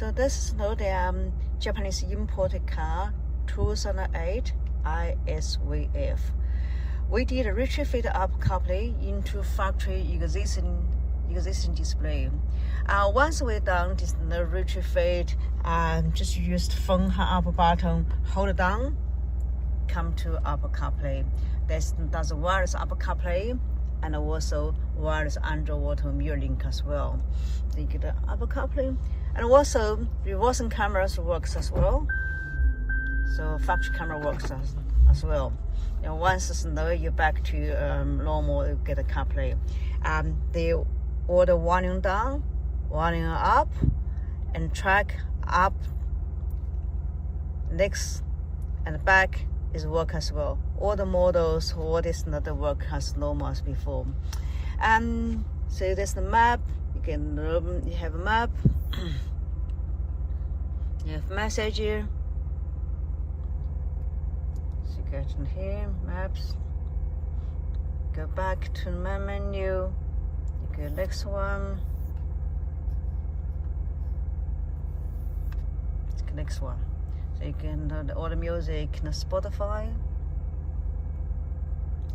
So this is the Japanese imported car, 2008 ISF. We did a retrofit up CarPlay into factory existing display. Once we're done this the retrofit, just use the phone up button, hold it down, come to Apple CarPlay. That's wireless Apple CarPlay and also wireless underwater mirror link as well. So you get the Apple CarPlay, and also reversing cameras works as well. So factory camera works as well. And once you're back to normal, you get a CarPlay. The order warning down, warning up, and track up, next and back is work as well. All the models, what is not the work as normal as before. So there's the map. You have a map. You have message here. So you get in here, maps. Go back to the main menu. You go next one. Next one. So you can all the music in Spotify.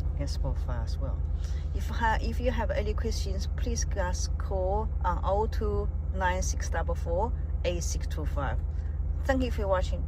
You can Spotify as well. If you have any questions, please just call on 029644 8625. Thank you for watching.